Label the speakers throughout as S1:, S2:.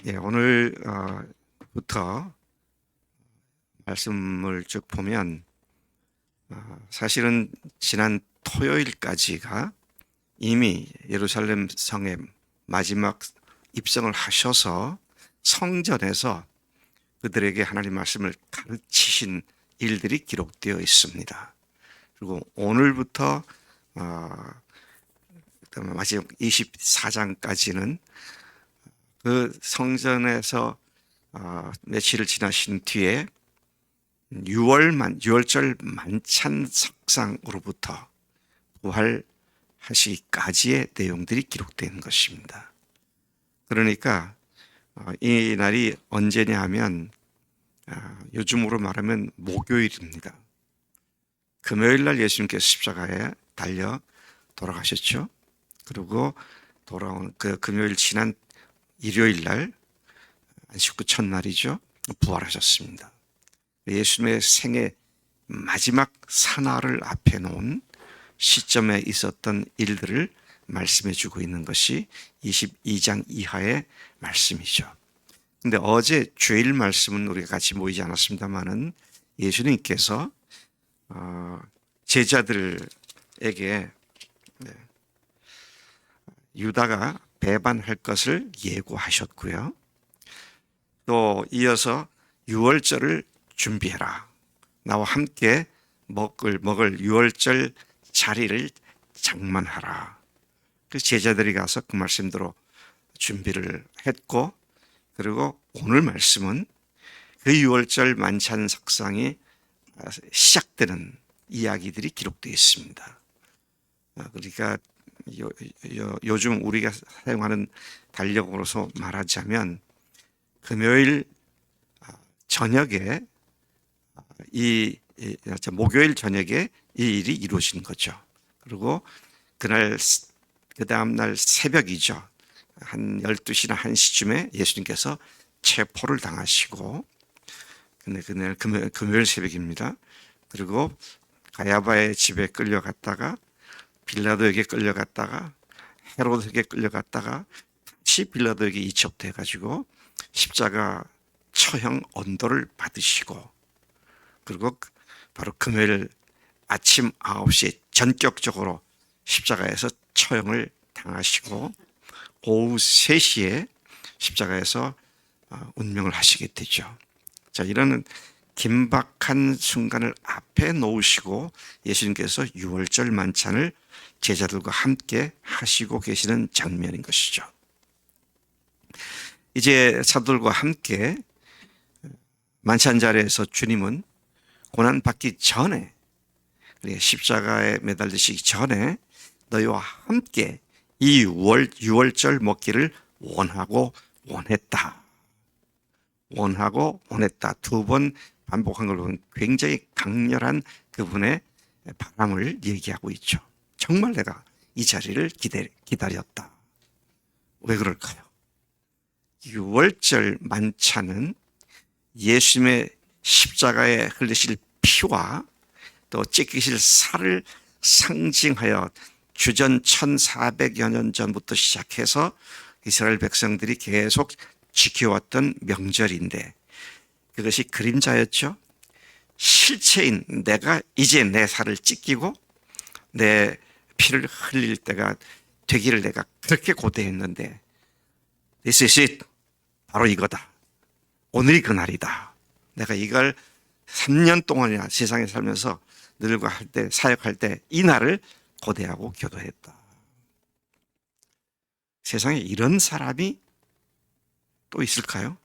S1: 예, 오늘부터 말씀을 쭉 보면 사실은 지난 토요일까지가 이미 예루살렘 성에 마지막 입성을 하셔서 성전에서 그들에게 하나님 말씀을 가르치신 일들이 기록되어 있습니다. 그리고 오늘부터 마지막 24장까지는 그 성전에서 며칠을 지나신 뒤에 유월절 만찬 석상으로부터 부활하시기까지의 내용들이 기록된 것입니다. 그러니까 이 날이 언제냐 하면 요즘으로 말하면 목요일입니다. 금요일 날 예수님께서 십자가에 달려 돌아가셨죠. 그리고 돌아온 그 금요일 지난 일요일 날 안식 후 첫날이죠. 부활하셨습니다. 예수님의 생애 마지막 산하를 앞에 놓은 시점에 있었던 일들을 말씀해 주고 있는 것이 22장 이하의 말씀이죠. 근데 어제 주일 말씀은 우리가 같이 모이지 않았습니다만은 예수님께서 제자들에게 유다가 배반할 것을 예고하셨고요. 또 이어서 유월절을 준비해라. 나와 함께 먹을 유월절 자리를 장만하라. 그 제자들이 가서 그 말씀대로 준비를 했고, 그리고 오늘 말씀은 그 유월절 만찬 석상이 시작되는 이야기들이 기록되어 있습니다. 그러니까 요즘 우리가 사용하는 달력으로서 말하자면 금요일 저녁에 목요일 저녁에 이 일이 이루어진 거죠. 그리고 그 다음날 새벽이죠. 한 12시나 1시쯤에 예수님께서 체포를 당하시고, 근데 그날 금요일 새벽입니다. 그리고 가야바의 집에 끌려갔다가 빌라도에게 끌려갔다가 헤로드에게 끌려갔다가 다시 빌라도에게 이첩돼 가지고 십자가 처형 언도를 받으시고, 그리고 바로 금요일 아침 9시에 전격적으로 십자가에서 처형을 당하시고 오후 3시에 십자가에서 운명을 하시게 되죠. 자, 이런 긴박한 순간을 앞에 놓으시고 예수님께서 유월절 만찬을 제자들과 함께 하시고 계시는 장면인 것이죠. 이제 사도들과 함께 만찬 자리에서 주님은 고난 받기 전에, 십자가에 매달리시기 전에 너희와 함께 이 유월절 먹기를 원하고 원했다. 두 번 반복한 걸 보면 굉장히 강렬한 그분의 바람을 얘기하고 있죠. 정말 내가 이 자리를 기다렸다. 왜 그럴까요? 유월절 만찬은 예수님의 십자가에 흘리실 피와 또 찢기실 살을 상징하여 주전 1400여 년 전부터 시작해서 이스라엘 백성들이 계속 지켜왔던 명절인데, 그것이 그림자였죠. 실체인 내가 이제 내 살을 찢기고 내 피를 흘릴 때가 되기를 내가 그렇게 고대했는데, This is it. 바로 이거다. 오늘이 그날이다. 내가 이걸 3년 동안이나 세상에 살면서 늘과 할 때, 사역할 때 이 날을 고대하고 교도했다. 세상에 이런 사람이 또 있을까요?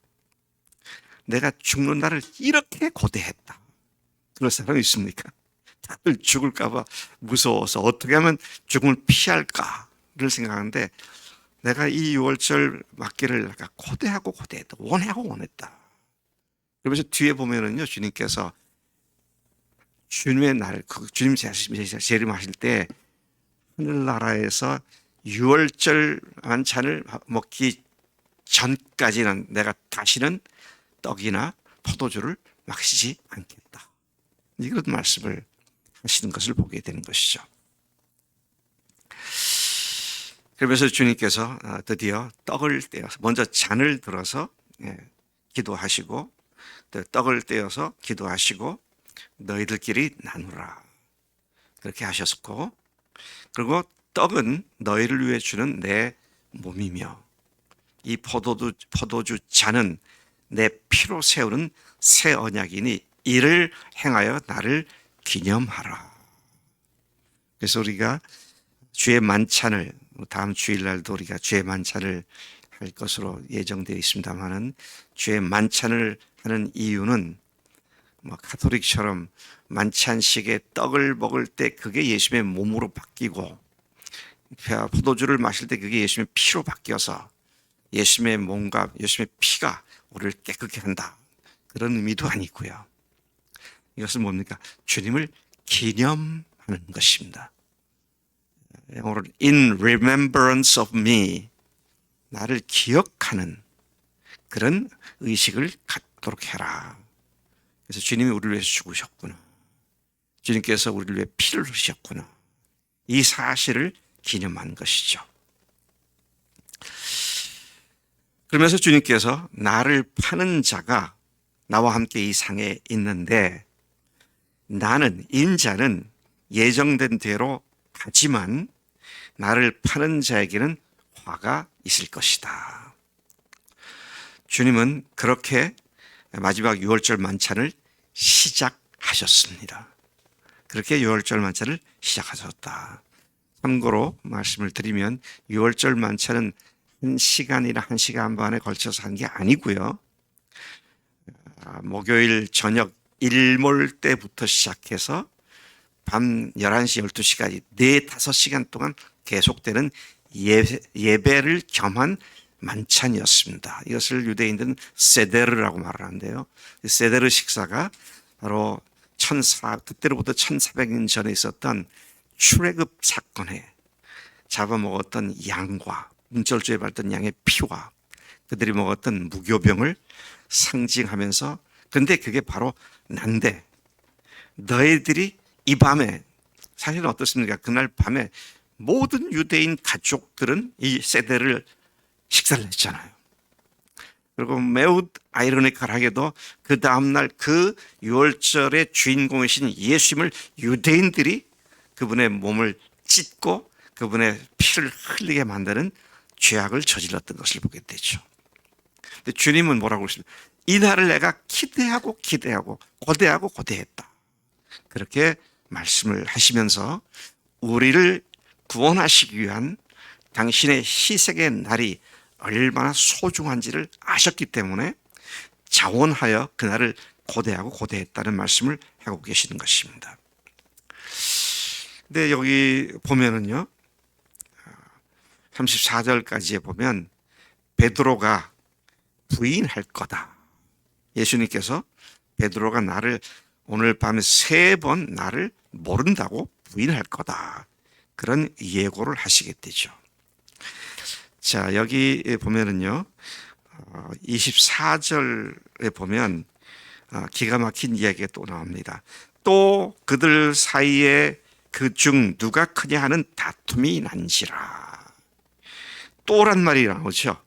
S1: 내가 죽는 날을 이렇게 고대했다. 그런 사람이 있습니까? 다들 죽을까봐 무서워서 어떻게 하면 죽음을 피할까를 생각하는데, 내가 이 유월절 맞기를 내가 고대하고 고대했다. 원했다. 그러면서 뒤에 보면은요, 주님께서 주님의 날, 주님 재림하실 때 하늘나라에서 유월절 만찬을 먹기 전까지는 내가 다시는 떡이나 포도주를 마시지 않겠다. 이런 말씀을 하시는 것을 보게 되는 것이죠. 그러면서 주님께서 드디어 떡을 떼어서 먼저 잔을 들어서 기도하시고, 또 떡을 떼어서 기도하시고 너희들끼리 나누라 그렇게 하셨고, 그리고 떡은 너희를 위해 주는 내 몸이며 이 포도주 잔은 내 피로 세우는 새 언약이니 이를 행하여 나를 기념하라. 그래서 우리가 주의 만찬을, 다음 주일날도 우리가 주의 만찬을 할 것으로 예정되어 있습니다만은, 주의 만찬을 하는 이유는 가톨릭처럼 만찬식에 떡을 먹을 때 그게 예수님의 몸으로 바뀌고, 포도주를 마실 때 그게 예수님의 피로 바뀌어서 예수님의 몸과 예수님의 피가 우리를 깨끗게 한다, 그런 의미도 아니고요. 이것은 뭡니까? 주님을 기념하는 것입니다. 영어로 in remembrance of me, 나를 기억하는 그런 의식을 갖도록 해라. 그래서 주님이 우리를 위해서 죽으셨구나, 주님께서 우리를 위해 피를 흘리셨구나, 이 사실을 기념한 것이죠. 그러면서 주님께서 나를 파는 자가 나와 함께 이 상에 있는데, 나는, 인자는 예정된 대로 가지만 나를 파는 자에게는 화가 있을 것이다. 주님은 그렇게 마지막 유월절 만찬을 시작하셨습니다. 그렇게 유월절 만찬을 시작하셨다. 참고로 말씀을 드리면 유월절 만찬은 1시간이나 1시간 반에 걸쳐서 한 게 아니고요. 목요일 저녁 일몰 때부터 시작해서 밤 11시, 12시까지 4-5시간 동안 계속되는 예배를 겸한 만찬이었습니다. 이것을 유대인들은 세데르라고 말하는데요. 세데르 식사가 바로 그때로부터 1400년 전에 있었던 출애굽 사건에 잡아먹었던 양과 문절주에 밟던 양의 피와 그들이 먹었던 무교병을 상징하면서, 근데 그게 바로 난데 너희들이 이 밤에, 사실은 어떻습니까? 그날 밤에 모든 유대인 가족들은 이 세대를 식사를 했잖아요. 그리고 매우 아이러니컬하게도 그 다음날 그 유월절의 주인공이신 예수님을 유대인들이 그분의 몸을 찢고 그분의 피를 흘리게 만드는 죄악을 저질렀던 것을 보게 되죠. 근데 주님은 뭐라고 그러십니까? 이 날을 내가 기대하고 고대했다. 그렇게 말씀을 하시면서 우리를 구원하시기 위한 당신의 희생의 날이 얼마나 소중한지를 아셨기 때문에 자원하여 그날을 고대했다는 말씀을 하고 계시는 것입니다. 근데 여기 보면은요, 34절까지에 보면 베드로가 부인할 거다. 예수님께서 베드로가 나를 오늘 밤에 3번 나를 모른다고 부인할 거다, 그런 예고를 하시게 되죠. 자, 여기 보면은요, 24절에 보면 기가 막힌 이야기가 또 나옵니다. 또 그들 사이에 그 중 누가 크냐 하는 다툼이 난지라. 또란 말이 나오죠.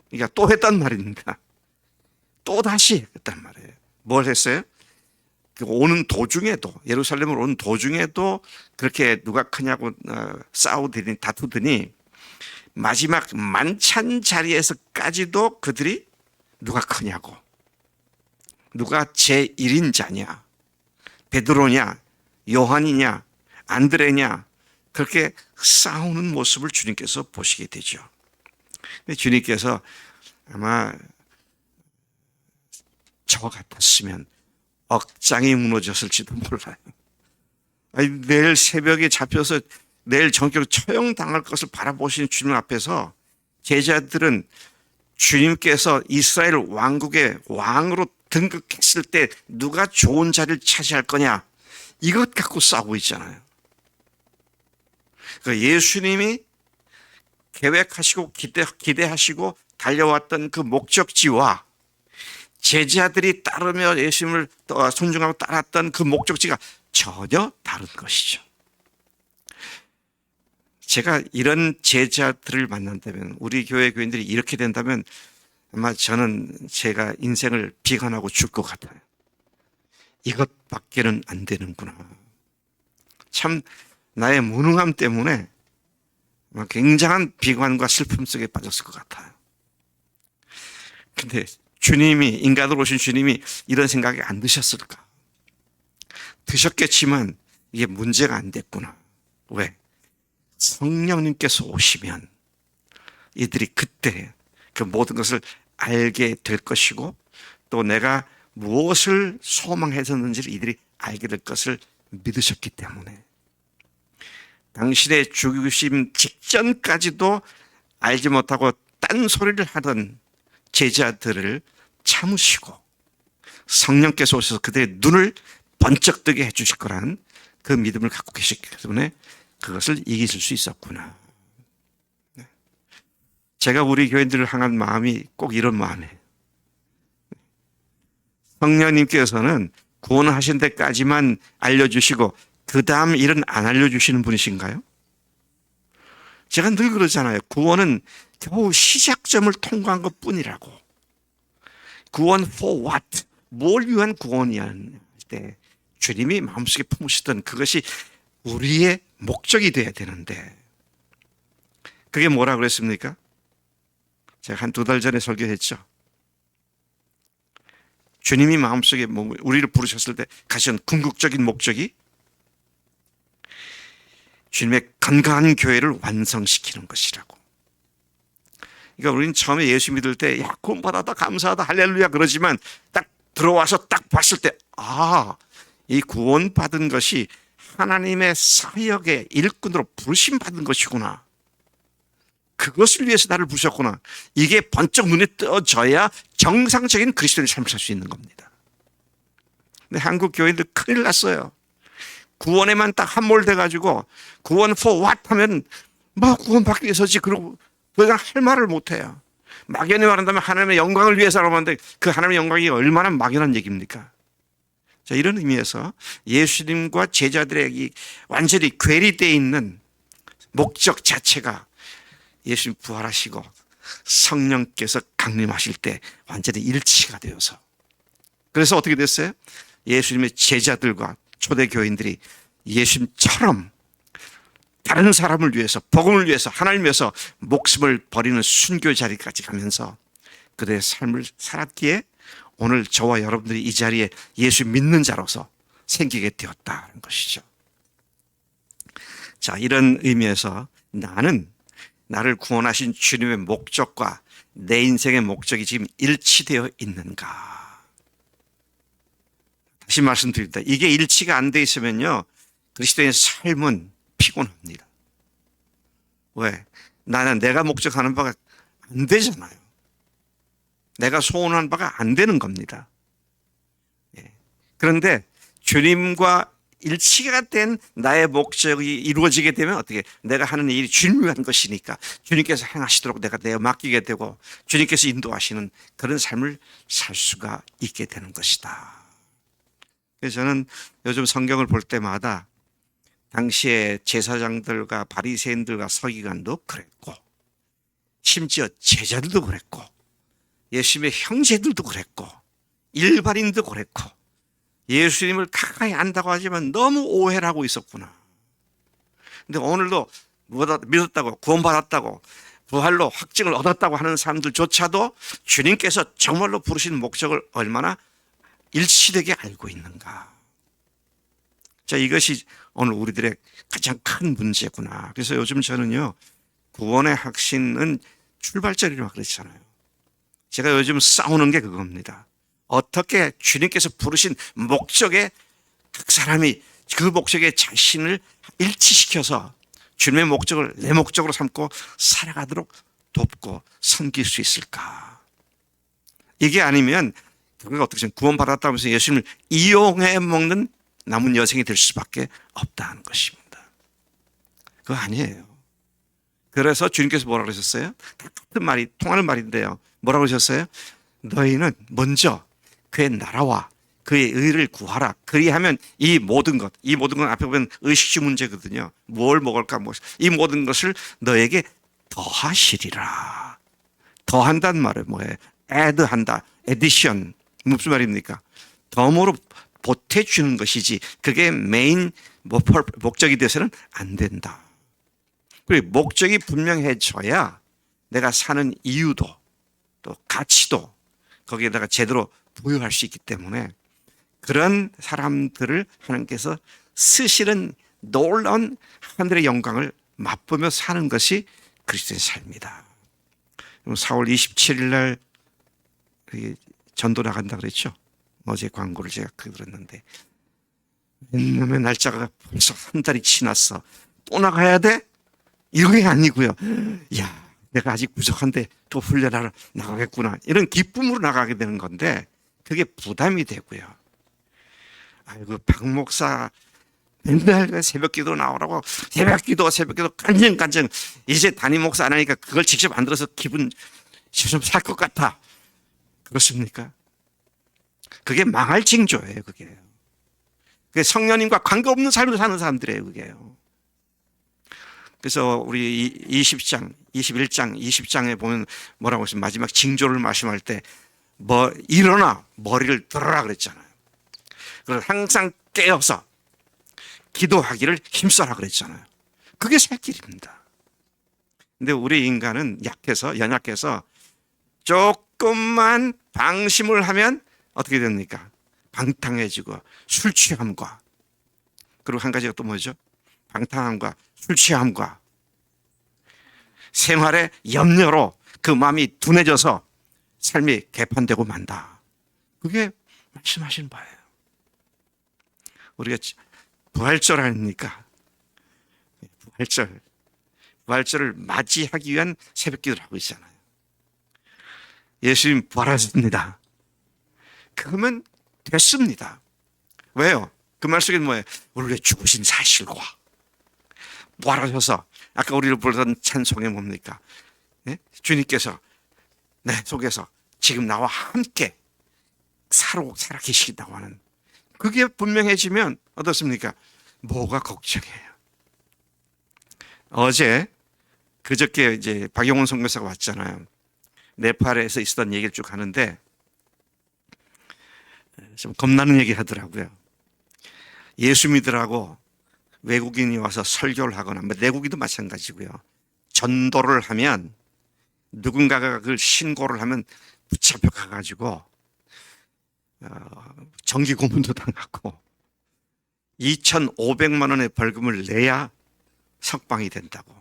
S1: 그러니까 또 했단 말입니다. 또 다시 했단 말이에요. 뭘 했어요? 오는 도중에도, 예루살렘으로 오는 도중에도 그렇게 누가 크냐고 다투더니 마지막 만찬 자리에서까지도 그들이 누가 크냐고, 누가 제1인자냐, 베드로냐, 요한이냐, 안드레냐, 그렇게 싸우는 모습을 주님께서 보시게 되죠. 근데 주님께서 아마 저 같았으면 억장이 무너졌을지도 몰라요. 내일 새벽에 잡혀서 내일 전격으로 처형당할 것을 바라보시는 주님 앞에서 제자들은 주님께서 이스라엘 왕국의 왕으로 등극했을 때 누가 좋은 자리를 차지할 거냐, 이것 갖고 싸우고 있잖아요. 그러니까 예수님이 계획하시고 기대하시고 달려왔던 그 목적지와 제자들이 따르며 예수님을 존중하고 따랐던 그 목적지가 전혀 다른 것이죠. 제가 이런 제자들을 만난다면, 우리 교회 교인들이 이렇게 된다면 아마 저는 제가 인생을 비관하고 줄 것 같아요. 이것밖에는 안 되는구나. 참 나의 무능함 때문에 굉장한 비관과 슬픔 속에 빠졌을 것 같아요. 근데 주님이, 인간으로 오신 주님이 이런 생각이 안 드셨을까? 드셨겠지만 이게 문제가 안 됐구나. 왜? 성령님께서 오시면 이들이 그때 그 모든 것을 알게 될 것이고, 또 내가 무엇을 소망했었는지를 이들이 알게 될 것을 믿으셨기 때문에, 당신의 죽으심 직전까지도 알지 못하고 딴소리를 하던 제자들을 참으시고 성령께서 오셔서 그들의 눈을 번쩍 뜨게 해주실 거라는 그 믿음을 갖고 계셨기 때문에 그것을 이기실 수 있었구나. 제가 우리 교인들을 향한 마음이 꼭 이런 마음이에요. 성령님께서는 구원하신 데까지만 알려주시고 그 다음 일은 안 알려주시는 분이신가요? 제가 늘 그러잖아요. 구원은 겨우 시작점을 통과한 것 뿐이라고. 구원 for what? 뭘 위한 구원이야 할 때 주님이 마음속에 품으시던 그것이 우리의 목적이 돼야 되는데, 그게 뭐라 그랬습니까? 제가 한 2달 전에 설교했죠. 주님이 마음속에 우리를 부르셨을 때 가신 궁극적인 목적이 주님의 건강한 교회를 완성시키는 것이라고. 그러니까 우리는 처음에 예수 믿을 때 야, 구원받았다, 감사하다, 할렐루야 그러지만 딱 들어와서 딱 봤을 때, 이 구원받은 것이 하나님의 사역의 일꾼으로 부르심받은 것이구나. 그것을 위해서 나를 부르셨구나. 이게 번쩍 눈에 떠져야 정상적인 그리스도인의 삶을 살 수 있는 겁니다. 근데 한국 교회들 큰일 났어요. 구원에만 딱 함몰돼가지고 구원 for what 하면 구원받기 위해서지, 그러고 더 이상 할 말을 못해요. 막연히 말한다면 하나님의 영광을 위해서라고 하는데 그 하나님의 영광이 얼마나 막연한 얘기입니까? 자, 이런 의미에서 예수님과 제자들에게 완전히 괴리되어 있는 목적 자체가 예수님 부활하시고 성령께서 강림하실 때 완전히 일치가 되어서, 그래서 어떻게 됐어요? 예수님의 제자들과 초대교인들이 예수님처럼 다른 사람을 위해서, 복음을 위해서, 하나님을 위해서 목숨을 버리는 순교 자리까지 가면서 그들의 삶을 살았기에 오늘 저와 여러분들이 이 자리에 예수 믿는 자로서 생기게 되었다는 것이죠. 자, 이런 의미에서 나를 구원하신 주님의 목적과 내 인생의 목적이 지금 일치되어 있는가? 다시 말씀드립니다. 이게 일치가 안 돼 있으면요, 그리스도인의 삶은 피곤합니다. 왜? 나는 내가 목적하는 바가 안 되잖아요. 내가 소원한 바가 안 되는 겁니다. 그런데 주님과 일치가 된 나의 목적이 이루어지게 되면 어떻게? 내가 하는 일이 중요한 것이니까 주님께서 행하시도록 내가 맡기게 되고 주님께서 인도하시는 그런 삶을 살 수가 있게 되는 것이다. 그래서 저는 요즘 성경을 볼 때마다 당시에 제사장들과 바리새인들과 서기관도 그랬고, 심지어 제자들도 그랬고, 예수님의 형제들도 그랬고, 일반인도 그랬고, 예수님을 가까이 안다고 하지만 너무 오해를 하고 있었구나. 근데 오늘도 믿었다고, 구원받았다고, 부활로 확증을 얻었다고 하는 사람들조차도 주님께서 정말로 부르신 목적을 얼마나 일치되게 알고 있는가. 자, 이것이 오늘 우리들의 가장 큰 문제구나. 그래서 요즘 저는요, 구원의 확신은 출발점이라고 그랬잖아요. 제가 요즘 싸우는 게 그겁니다. 어떻게 주님께서 부르신 목적에 각 사람이 그 목적에 자신을 일치시켜서 주님의 목적을 내 목적으로 삼고 살아가도록 돕고 섬길 수 있을까? 이게 아니면 그가 어떻게 구원받았다고 해서 예수님을 이용해 먹는 남은 여생이 될 수밖에 없다는 것입니다. 그거 아니에요. 그래서 주님께서 뭐라고 그러셨어요? 같은 말이 통하는 말인데요. 뭐라고 하셨어요? 너희는 먼저 그의 나라와 그의 의를 구하라. 그리하면 이 모든 것 앞에 보면 의식주 문제거든요. 뭘 먹을까, 이 모든 것을 너에게 더하시리라. 더한다는 말은 뭐예요? add한다. addition. 무슨 말입니까? 덤으로 보태주는 것이지 그게 메인 목적이 되어서는 안 된다. 그리고 목적이 분명해져야 내가 사는 이유도 또 가치도 거기에다가 제대로 부여할 수 있기 때문에 그런 사람들을 하나님께서 쓰시는 놀라운 하늘의 영광을 맛보며 사는 것이 그리스도의 삶이다. 4월 27일 날 전도 나간다 그랬죠. 어제 광고를 제가 들었는데 왜냐면 날짜가 벌써 한 달이 지났어. 또 나가야 돼? 이런 게 아니고요. 야, 내가 아직 부족한데 또 훈련하러 나가겠구나. 이런 기쁨으로 나가게 되는 건데 그게 부담이 되고요. 아이고 박 목사 맨날 새벽 기도 나오라고 새벽 기도 간증 이제 담임 목사 안 하니까 그걸 직접 만들어서 기분 좀 살 것 같아. 그렇습니까? 그게 망할 징조예요. 그게 성령님과 관계없는 삶을 사는 사람들이에요. 그게요. 그래서 우리 20장, 21장, 20장에 보면 뭐라고 했어요? 마지막 징조를 말씀할 때 일어나 머리를 들어라 그랬잖아요. 그래서 항상 깨어서 기도하기를 힘써라 그랬잖아요. 그게 살 길입니다. 근데 우리 인간은 연약해서 조금만 방심을 하면 어떻게 됩니까? 방탕해지고 술 취함과 그리고 한 가지가 또 뭐죠? 방탕함과 술 취함과 생활의 염려로 그 마음이 둔해져서 삶이 개판되고 만다. 그게 말씀하신 바예요. 우리가 부활절 아닙니까? 부활절을 맞이하기 위한 새벽 기도를 하고 있잖아요. 예수님 부활하셨습니다. 그러면 됐습니다. 왜요? 그 말 속에는 뭐예요? 우리의 죽으신 사실과 부활하셔서 아까 우리를 부르던 찬송이 뭡니까? 네? 주님께서 내 속에서 지금 나와 함께 살아 계시다고 하는 그게 분명해지면 어떻습니까? 뭐가 걱정이에요? 그저께 이제 박용원 선교사가 왔잖아요. 네팔에서 있었던 얘기를 쭉 하는데 좀 겁나는 얘기 하더라고요. 예수 믿으라고 외국인이 와서 설교를 하거나 내국인도 마찬가지고요. 전도를 하면 누군가가 그걸 신고를 하면 붙잡혀 가가지고 정기 고문도 당하고 2,500만 원의 벌금을 내야 석방이 된다고.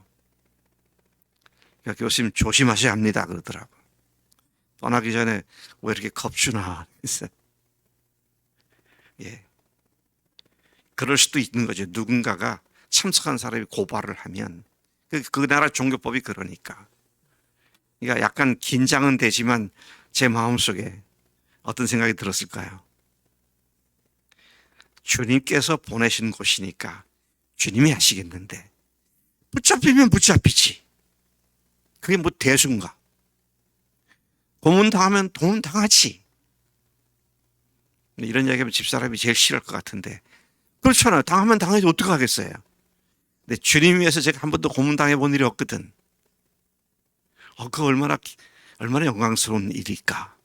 S1: 그러니까 교수님 조심하셔야 합니다 그러더라고. 떠나기 전에 왜 이렇게 겁주나 했어요. 예. 그럴 수도 있는 거죠. 누군가가 참석한 사람이 고발을 하면 그 나라 종교법이 그러니까. 그러니까 약간 긴장은 되지만 제 마음속에 어떤 생각이 들었을까요? 주님께서 보내신 곳이니까 주님이 하시겠는데 붙잡히면 붙잡히지. 그게 뭐 대수인가? 고문 당하면 고문 당하지. 이런 이야기하면 집사람이 제일 싫어할 것 같은데 그렇잖아요. 당하면 당하지 어떻게 하겠어요. 근데 주님 위해서 제가 한 번도 고문 당해본 일이 없거든. 그 얼마나 영광스러운 일일까.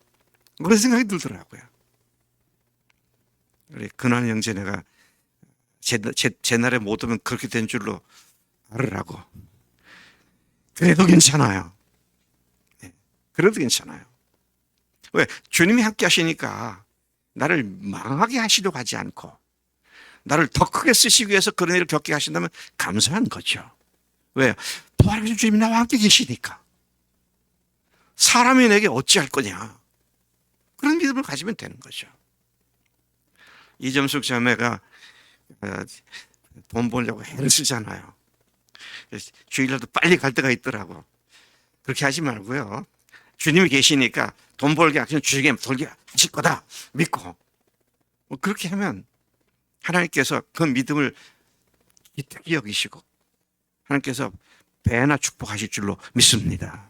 S1: 그런 생각이 들더라고요. 우리 근한 형제 내가 제 날에 못 오면 그렇게 된 줄로 알으라고. 그래도 괜찮아요. 그래도 괜찮아요. 왜? 주님이 함께 하시니까 나를 망하게 하시려고 하지 않고 나를 더 크게 쓰시기 위해서 그런 일을 겪게 하신다면 감사한 거죠. 왜요? 부활하신 주님이 나와 함께 계시니까. 사람이 내게 어찌할 거냐. 그런 믿음을 가지면 되는 거죠. 이점숙 자매가 돈 벌려고 애를 쓰잖아요. 주일날도 빨리 갈 때가 있더라고. 그렇게 하지 말고요. 주님이 계시니까 돈 벌게 하시면 주님이 벌게 하실 거다 믿고 그렇게 하면 하나님께서 그 믿음을 기특히 여기시고 하나님께서 배나 축복하실 줄로 믿습니다.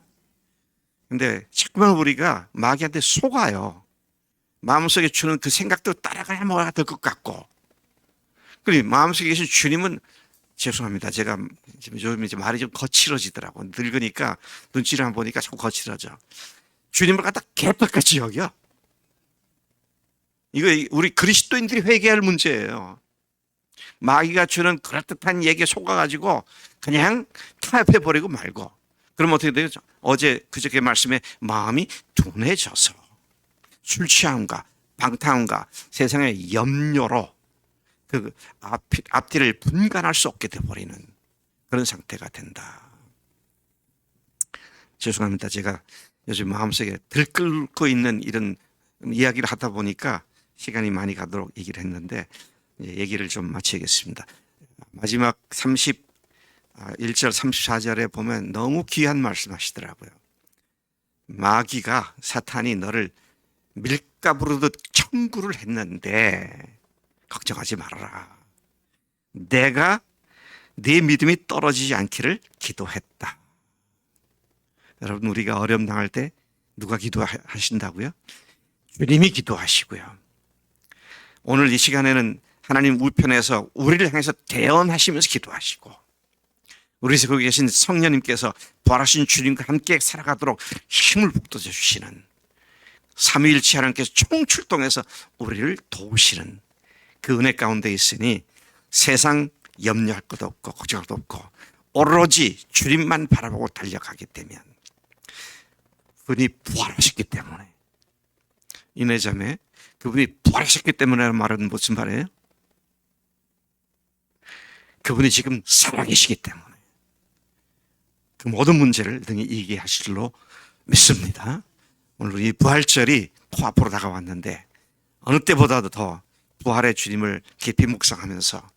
S1: 근데 자꾸만 우리가 마귀한테 속아요. 마음속에 주는 그 생각도 따라가야 뭐가 될 것 같고, 그리고 마음속에 계신 주님은, 죄송합니다. 제가 지금 요즘 이제 말이 좀 거칠어지더라고. 늙으니까 눈치를 한번 보니까 자꾸 거칠어져. 주님을 갖다 개떡같이 여겨. 이거 우리 그리스도인들이 회개할 문제예요. 마귀가 주는 그럴듯한 얘기에 속아가지고 그냥 타협해버리고 말고, 그럼 어떻게 돼요? 어제 그저께 말씀에 마음이 둔해져서 술 취함과 방탕함과 세상의 염려로 그 앞뒤를 분간할 수 없게 돼버리는 그런 상태가 된다. 죄송합니다. 제가 요즘 마음속에 들끓고 있는 이런 이야기를 하다 보니까 시간이 많이 가도록 얘기를 했는데, 얘기를 좀 마치겠습니다. 마지막 31절 34절에 보면 너무 귀한 말씀 하시더라고요. 마귀가, 사탄이 너를 밀가부르듯 청구를 했는데 걱정하지 말아라. 내가 네 믿음이 떨어지지 않기를 기도했다. 여러분, 우리가 어려움 당할 때 누가 기도하신다고요? 주님이 기도하시고요. 오늘 이 시간에는 하나님 우편에서 우리를 향해서 대언하시면서 기도하시고, 우리 속에 계신 성령님께서 부활하신 주님과 함께 살아가도록 힘을 북돋아 주시는, 삼위일체 하나님께서 총출동해서 우리를 도우시는 그 은혜 가운데 있으니 세상 염려할 것도 없고 걱정할 것도 없고 오로지 주님만 바라보고 달려가게 되면, 그분이 부활하셨기 때문에, 이내자매, 그분이 부활하셨기 때문에 말은 무슨 말이에요? 그분이 지금 살아계시기 때문에 그 모든 문제를 등에 이기게 하실 줄로 믿습니다. 오늘 이 부활절이 코앞으로 다가왔는데 어느 때보다도 더 부활의 주님을 깊이 묵상하면서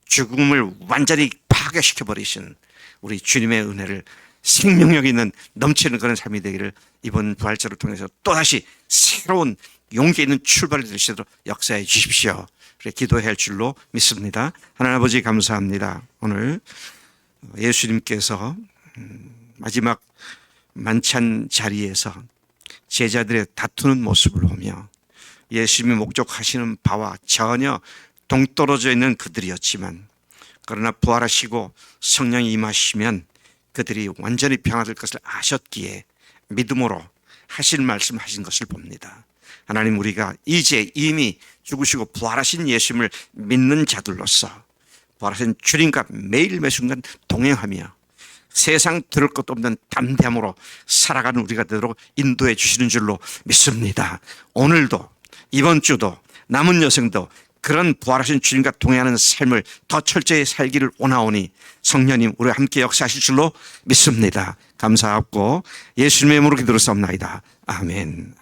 S1: 죽음을 완전히 파괴시켜버리신 우리 주님의 은혜를, 생명력 있는 넘치는 그런 삶이 되기를 이번 부활절을 통해서 또다시 새로운 용기 있는 출발이 될 수 있도록 역사해 주십시오. 그렇게 기도해야 할 줄로 믿습니다. 하나님 아버지, 감사합니다. 오늘 예수님께서 마지막 만찬 자리에서 제자들의 다투는 모습을 보며 예수님이 목적하시는 바와 전혀 동떨어져 있는 그들이었지만, 그러나 부활하시고 성령이 임하시면 그들이 완전히 변화될 것을 아셨기에 믿음으로 하실 말씀 하신 것을 봅니다. 하나님, 우리가 이제 이미 죽으시고 부활하신 예수님을 믿는 자들로서 부활하신 주님과 매일 매 순간 동행하며 세상 들을 것도 없는 담대함으로 살아가는 우리가 되도록 인도해 주시는 줄로 믿습니다. 오늘도 이번 주도 남은 여생도 그런 부활하신 주님과 동행하는 삶을 더 철저히 살기를 원하오니 성령님, 우리와 함께 역사하실 줄로 믿습니다. 감사하고 예수님의 이름으로 기도를 쌉나이다. 아멘.